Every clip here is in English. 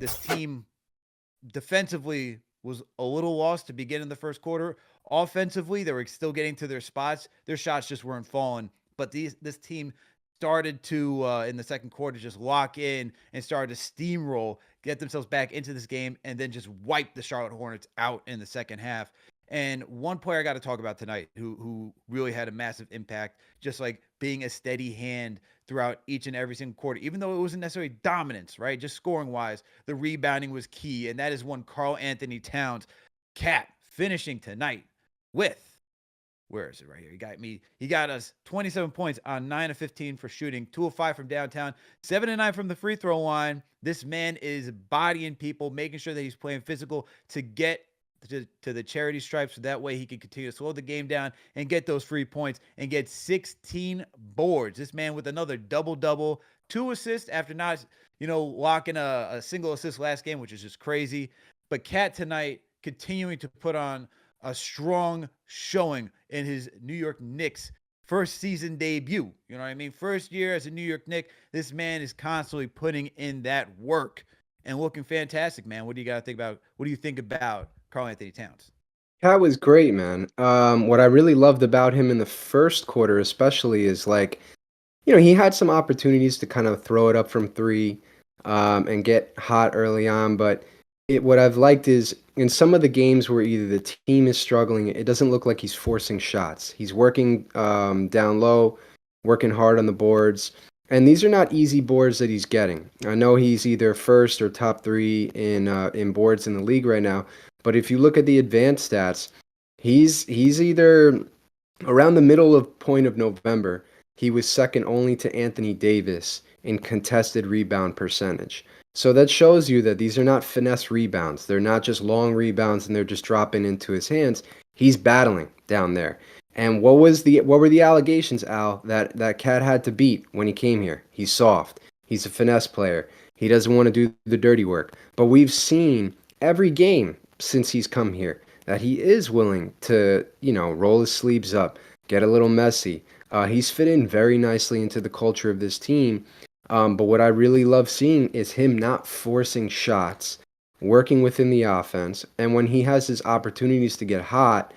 this team defensively was a little lost to begin in the first quarter. Offensively, they were still getting to their spots. Their shots just weren't falling. But this team started to in the second quarter just lock in and started to steamroll, get themselves back into this game, and then just wipe the Charlotte Hornets out in the second half. And one player I got to talk about tonight who really had a massive impact, just like being a steady hand throughout each and every single quarter, even though it wasn't necessarily dominance, right? Just scoring wise, the rebounding was key, and that is one Karl Anthony Towns. Cat finishing tonight with, where is it right here? He got us 27 points on 9 of 15 for shooting, 2 of 5 from downtown, 7 of 9 from the free throw line. This man is bodying people, making sure that he's playing physical to get to the charity stripes, so that way he can continue to slow the game down and get those free points and get 16 boards. This man with another double-double, 2 assists after not, locking a single assist last game, which is just crazy. But Cat tonight continuing to put on a strong showing in his New York Knicks first season debut. You know what I mean? First year as a New York Knick, this man is constantly putting in that work and looking fantastic, man. What do you think about Karl Anthony Towns? Cat was great, man. What I really loved about him in the first quarter, especially, is like, he had some opportunities to kind of throw it up from three, and get hot early on. But what I've liked is in some of the games where either the team is struggling, it doesn't look like he's forcing shots. He's working down low, working hard on the boards. And these are not easy boards that he's getting. I know he's either first or top three in boards in the league right now. But if you look at the advanced stats, he's either around the middle of point of November, he was second only to Anthony Davis in contested rebound percentage. So that shows you that these are not finesse rebounds. They're not just long rebounds and they're just dropping into his hands. He's battling down there. And what were the allegations, Al, that Cat had to beat when he came here? He's soft. He's a finesse player. He doesn't want to do the dirty work. But we've seen every game since he's come here that he is willing to, roll his sleeves up, get a little messy. He's fit in very nicely into the culture of this team. But what I really love seeing is him not forcing shots, working within the offense, and when he has his opportunities to get hot,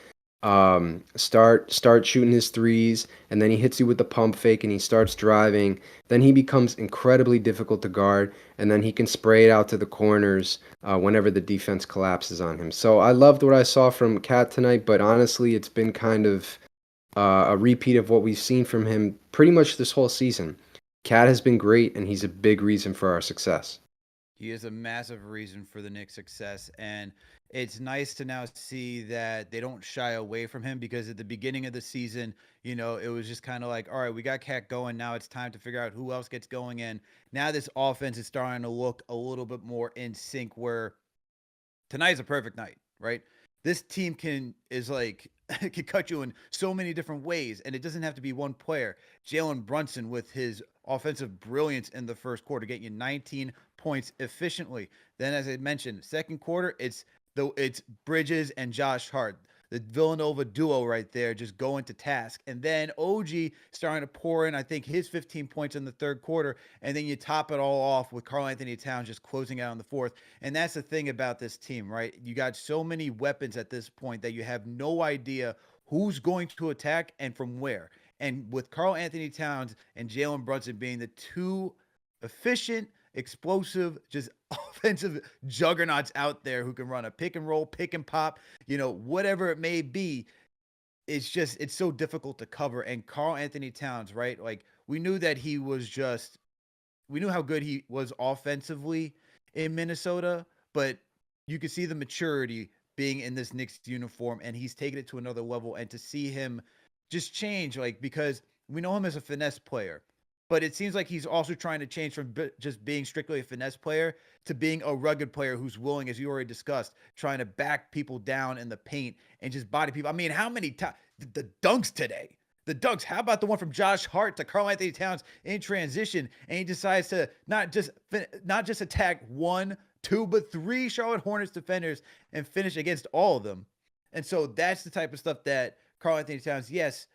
start shooting his threes, and then he hits you with the pump fake and he starts driving. Then he becomes incredibly difficult to guard, and then he can spray it out to the corners whenever the defense collapses on him. So I loved what I saw from Cat tonight, but honestly, it's been kind of a repeat of what we've seen from him pretty much this whole season. Cat has been great, and he's a big reason for our success. He is a massive reason for the Knicks' success, and it's nice to now see that they don't shy away from him, because at the beginning of the season, it was just kind of like, all right, we got Cat going. Now it's time to figure out who else gets going in. Now this offense is starting to look a little bit more in sync, where tonight's a perfect night, right? This team is like can cut you in so many different ways, and it doesn't have to be one player. Jalen Brunson with his offensive brilliance in the first quarter, getting you 19 points efficiently. Then, as I mentioned, second quarter, it's Bridges and Josh Hart, the Villanova duo right there, just going to task. And then OG starting to pour in, I think, his 15 points in the third quarter. And then you top it all off with Karl Anthony Towns just closing out on the fourth. And that's the thing about this team, right? You got so many weapons at this point that you have no idea who's going to attack and from where. And with Karl Anthony Towns and Jalen Brunson being the two efficient, explosive, just offensive juggernauts out there who can run a pick and roll, pick and pop, whatever it may be, it's so difficult to cover. And Karl Anthony Towns, right? Like, we knew how good he was offensively in Minnesota, but you could see the maturity being in this Knicks uniform, and he's taken it to another level. And to see him just change, like, because we know him as a finesse player, but it seems like he's also trying to change from just being strictly a finesse player to being a rugged player who's willing, as you already discussed, trying to back people down in the paint and just body people. I mean, how many times the dunks today? The dunks. How about the one from Josh Hart to Karl Anthony Towns in transition, and he decides to not just attack one, two, but three Charlotte Hornets defenders and finish against all of them. And so that's the type of stuff that Karl Anthony Towns, yes,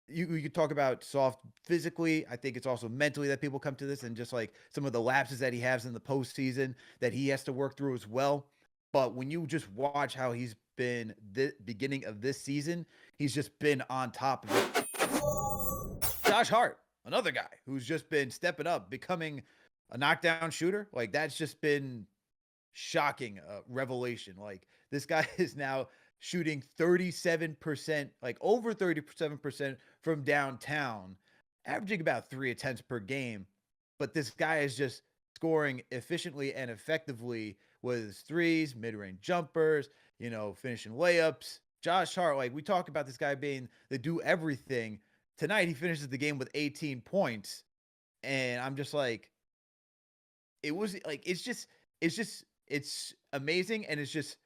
you could talk about soft physically. I think it's also mentally that people come to this, and just like some of the lapses that he has in the postseason that he has to work through as well. But when you just watch how he's been the beginning of this season, he's just been on top of it. Josh Hart, another guy who's just been stepping up, becoming a knockdown shooter. Like that's just been shocking revelation. Like this guy is now shooting 37%, like over 37% from downtown, averaging about 3 attempts per game. But this guy is just scoring efficiently and effectively with his threes, mid-range jumpers, finishing layups. Josh Hart, like we talk about this guy being the do everything. Tonight he finishes the game with 18 points. And I'm just like, it was like it's amazing, and it's just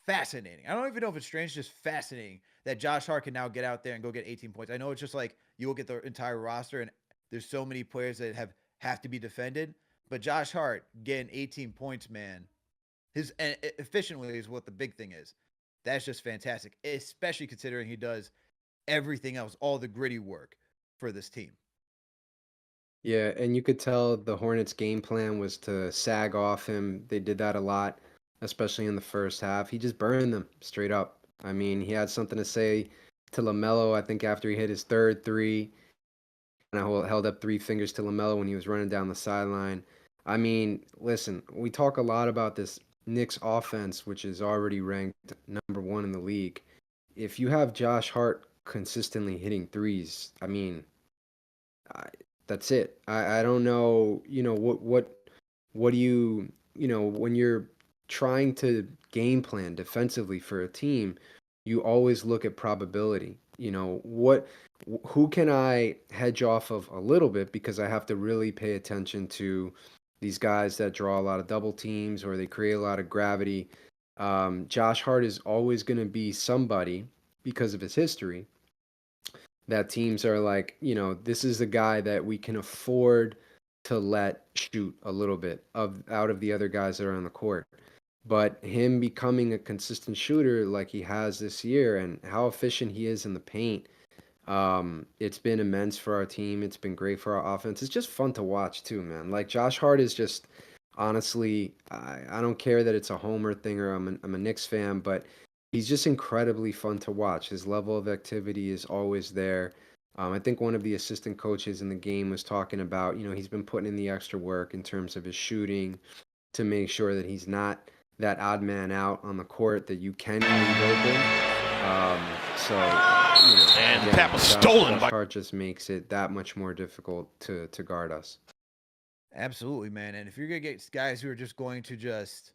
fascinating. I don't even know if it's strange, it's just fascinating that Josh Hart can now get out there and go get 18 points. I know it's just like you look at the entire roster and there's so many players that have to be defended, but Josh Hart getting 18 points, man, his and efficiently is what the big thing is. That's just fantastic, especially considering he does everything else, all the gritty work for this team. Yeah, and you could tell the Hornets' game plan was to sag off him. They did that a lot, especially in the first half. He just burned them straight up. I mean, he had something to say to LaMelo, I think, after he hit his third three. And I held up three fingers to LaMelo when he was running down the sideline. I mean, listen, we talk a lot about this Knicks offense, which is already ranked number 1 in the league. If you have Josh Hart consistently hitting threes, I mean, I, that's it. I don't know, what do when you're trying to game plan defensively for a team, you always look at probability. Who can I hedge off of a little bit because I have to really pay attention to these guys that draw a lot of double teams or they create a lot of gravity. Josh Hart is always going to be somebody because of his history that teams are like, this is the guy that we can afford to let shoot a little bit of out of the other guys that are on the court. But him becoming a consistent shooter like he has this year and how efficient he is in the paint, it's been immense for our team. It's been great for our offense. It's just fun to watch too, man. Like Josh Hart is just honestly, I don't care that it's a homer thing or I'm a Knicks fan, but he's just incredibly fun to watch. His level of activity is always there. I think one of the assistant coaches in the game was talking about, he's been putting in the extra work in terms of his shooting to make sure that he's not that odd man out on the court that you can leave open. So, And again, that was stolen Josh by. Hart just makes it that much more difficult to guard us. Absolutely, man. And if you're gonna get guys who are just going to just,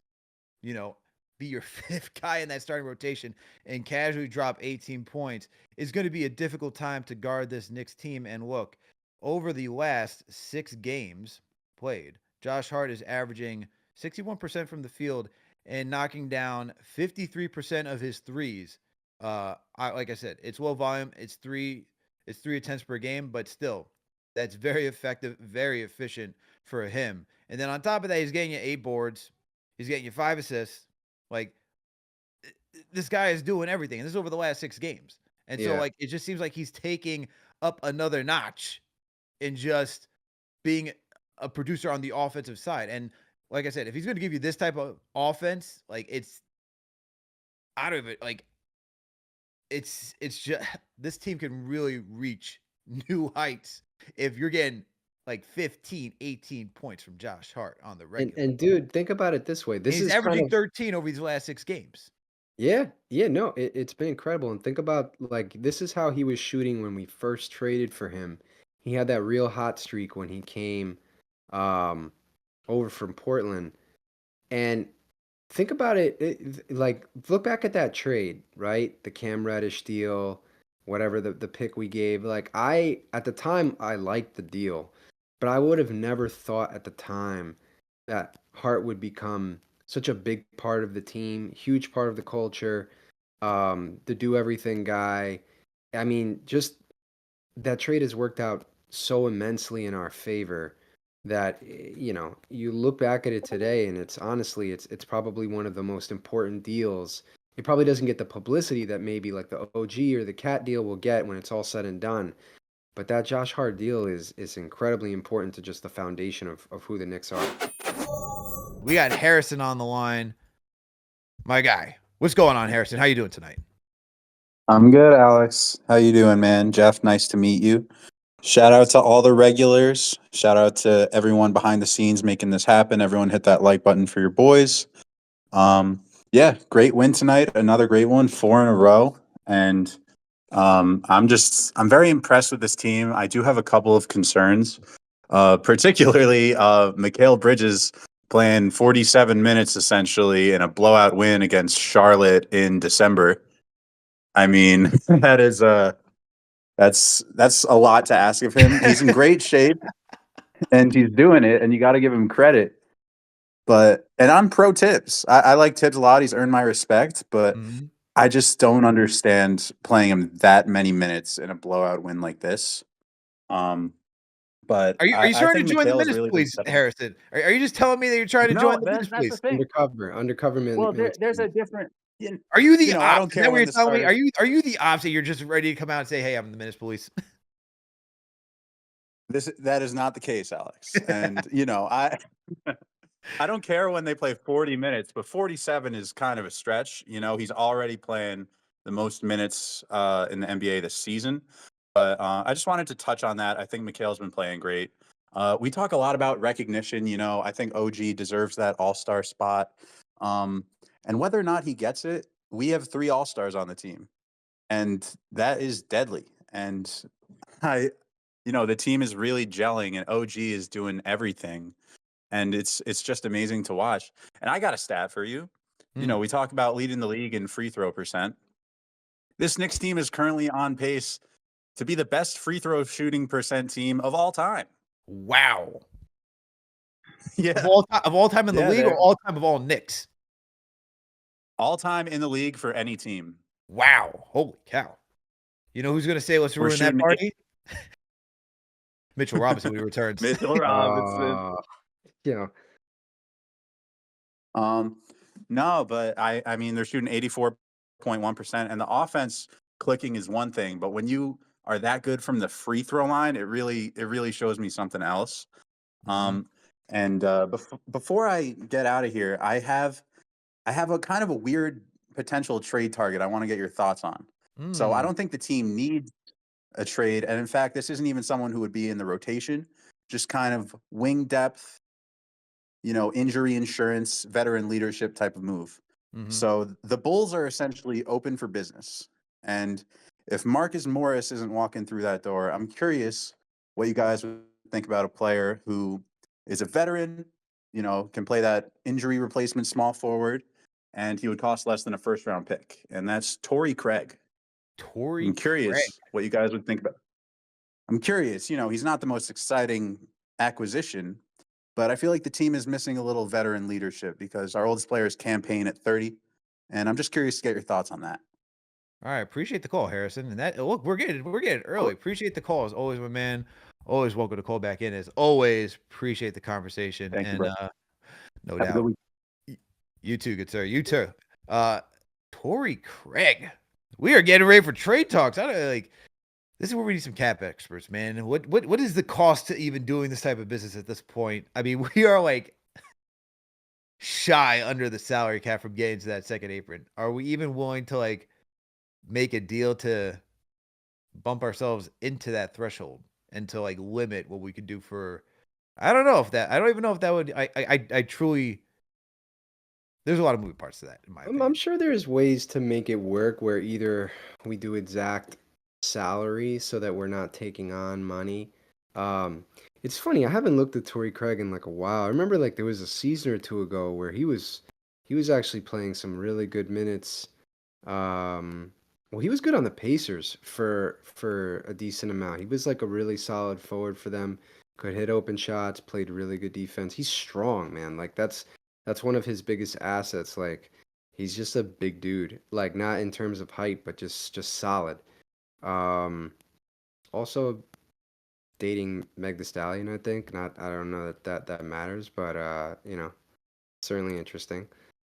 you know, be your fifth guy in that starting rotation and casually drop 18 points, it's going to be a difficult time to guard this Knicks team. And look, over the last 6 games played, Josh Hart is averaging 61% from the field and knocking down 53% of his threes. Like I said, it's low volume. It's three attempts per game, but still, that's very effective, very efficient for him. And then on top of that, he's getting you 8 boards. He's getting you 5 assists. Like this guy is doing everything. And this is over the last 6 games. And so Yeah. like it just seems like he's taking up another notch in just being a producer on the offensive side. And like I said, if he's going to give you this type of offense, like it's out of it. Like it's just this team can really reach new heights if you're getting like 15, 18 points from Josh Hart on the And regular. and dude, think about it this way. And This he's is kind averaging of 13 over these last 6 games. yeah, no, it's been incredible. And think about like this is how he was shooting when we first traded for him. He had that real hot streak when he came um over from Portland. And think about like look back at that trade, right? The Cam Reddish deal, whatever the pick we gave. Like I at the time I liked the deal, but I would have never thought at the time that Hart would become such a big part of the team, huge part of the culture, the do everything guy. I mean, just that trade has worked out so immensely in our favor that you look back at it today and it's honestly it's probably one of the most important deals he probably doesn't get the publicity that maybe like the OG or the Cat deal will get when it's all said and done. But that Josh Hart deal is incredibly important to just the foundation of who the Knicks are. We got Harrison on the line. My guy. What's going on, Harrison? How you doing tonight? I'm good, Alex. How you doing, man? Jeff, nice to meet you. Shout out to all the regulars. Shout out to everyone behind the scenes making this happen. Everyone hit that like button for your boys. Um, yeah, great win tonight. Another great one, 4 in a row. And I'm very impressed with this team. I do have a couple of concerns, particularly Mikal Bridges playing 47 minutes essentially in a blowout win against Charlotte in December. I mean, that is that's a lot to ask of him. He's in great shape and he's doing it, and you got to give him credit. And I'm pro Tibbs. I like Tibbs a lot. He's earned my respect, but Mhm. I just don't understand playing him that many minutes in a blowout win like this. Um, but Are you I starting think to join the Mikhail's minutes really been police, stepping up. Harrison? Are you just telling me that you're trying to join No, the minutes that's the police? thing. Undercover Well, there's military. a different. You Are you the I ops? don't Is care that what when you're the telling me? starters. Are you the ops that you're just ready to come out and say, "Hey, I'm the minutes police"? That is not the case, Alex. And I I don't care when they play 40 minutes, but 47 is kind of a stretch. He's already playing the most minutes in the NBA this season. But I just wanted to touch on that. I think Mikhail's been playing great. We talk a lot about recognition. I think OG deserves that all-star spot. Um, and whether or not he gets it, we have 3 all-stars on the team, and that is deadly. And I, the team is really gelling, and OG is doing everything, and it's just amazing to watch. And I got a stat for you. Hmm. We talk about leading the league in free throw percent. This Knicks team is currently on pace to be the best free throw shooting percent team of all time. Wow. Yeah, Of all time in the yeah, league or they're all time of all Knicks? all time in the league for any team. Wow. Holy cow. You know who's gonna say let's We're ruin that shooting party? Mitchell Robinson when he returns. Mitchell Robinson. Uh, you know, Um, no, but I mean they're shooting 84.1%, and the offense clicking is one thing, but when you are that good from the free throw line, it really shows me something else. Mhm. Um, and before I get out of here, I have a kind of a weird potential trade target I want to get your thoughts on. So I Mm. don't think the team needs a trade, and in fact, this isn't even someone who would be in the rotation. Just kind of wing depth, injury insurance, veteran leadership type of move. Mhm. So the Bulls are essentially open for business. And if Marcus Morris isn't walking through that door, I'm curious what you guys would think about a player who is a veteran, can play that injury replacement small forward, and he would cost less than a first round pick. And that's Torrey Craig. Torrey I'm Craig. curious what you guys would think about. I'm curious, he's not the most exciting acquisition, but I feel like the team is missing a little veteran leadership because our oldest players campaign at 30. And I'm just curious to get your thoughts on that. All right, appreciate the call, Harrison. And that look, we're getting early. Appreciate the call as always, my man. Always welcome to call back in. As always, appreciate the conversation Thank you, and bro. no Have a good doubt. week. You too, good sir. You too. Uh Torrey Craig. We are getting ready for trade talks. I don't like this is where we need some cap experts, man. What is the cost to even doing this type of business at this point? I mean, we are like shy under the salary cap from getting to that second apron. Are we even willing to like make a deal to bump ourselves into that threshold and to like limit what we could do for I don't know if that I don't even know if that would I truly there's a lot of moving parts to that in my I'm opinion. sure there's ways to make it work where either we do exact salary so that we're not taking on money. Um, it's funny, I haven't looked at Torrey Craig in like a while. I remember like there was a season or two ago where he was actually playing some really good minutes. Um, well, he was good on the Pacers for a decent amount. He was like a really solid forward for them. Could hit open shots, played really good defense. He's strong, man. Like that's one of his biggest assets. Like he's just a big dude. Like not in terms of height, but just solid. Um, also dating Meg The Stallion, I think. Not I don't know that matters, but certainly interesting.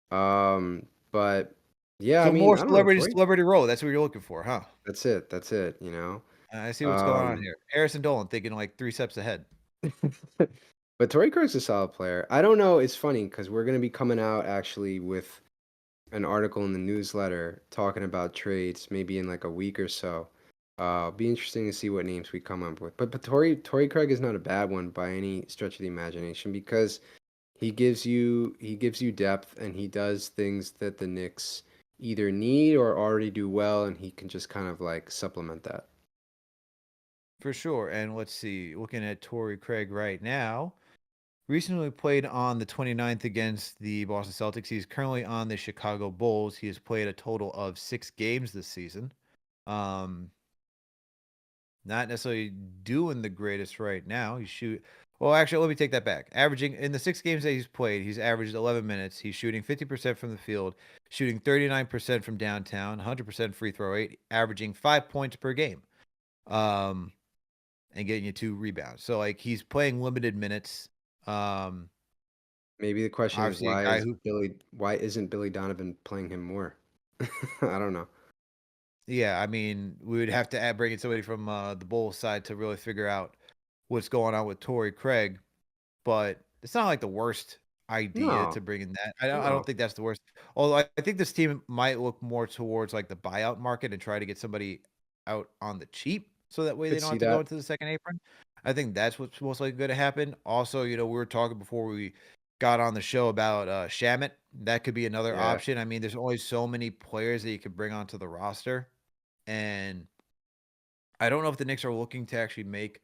But Yeah, I So mean, more I don't know, celebrity to Tory. celebrity role. That's what you're looking for, huh? That's it. That's it. You know. I see what's going on Um, here. Harrison Dolan thinking like 3 steps ahead. but Torrey Craig's a solid player. I don't know. It's funny because we're gonna be coming out actually with an article in the newsletter talking about trades maybe in like a week or so. Be interesting to see what names we come up with. But Torrey Craig is not a bad one by any stretch of the imagination because he gives you depth and he does things that the Knicks either need or already do well, and he can just kind of like supplement that. For sure. And let's see, looking at Torrey Craig right now, recently played on the 29th against the Boston Celtics. He's currently on the Chicago Bulls. He has played a total of 6 games this season. Um, Not necessarily doing the greatest right now. Well, actually, let me take that back. Averaging in the 6 games that he's played, he's averaged 11 minutes. He's shooting 50% from the field, shooting 39% from downtown, 100% free throw rate, averaging 5 points per game. And getting you 2 rebounds. So like he's playing limited minutes. Um, Maybe the question is Obviously a guy who Why isn't Billy Donovan playing him more? I don't know. yeah, I mean, we would have to bring in somebody from the Bulls side to really figure out what's going on with Torrey Craig, but it's not like the worst idea No, to bring in that. I don't no. think that's the worst. Although I think this team might look more towards like the buyout market and try to get somebody out on the cheap so that way they Could don't see have to go that. into the second apron. I think that's what's most likely going to happen. Also, we were talking before we got on the show about Shamit. That could be another Yeah. option. I mean, there's only so many players that you could bring onto the roster. And I don't know if the Knicks are looking to actually make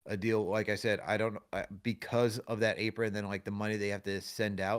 a deal. Like I said, I don't know because of that apron, then like the money they have to send out.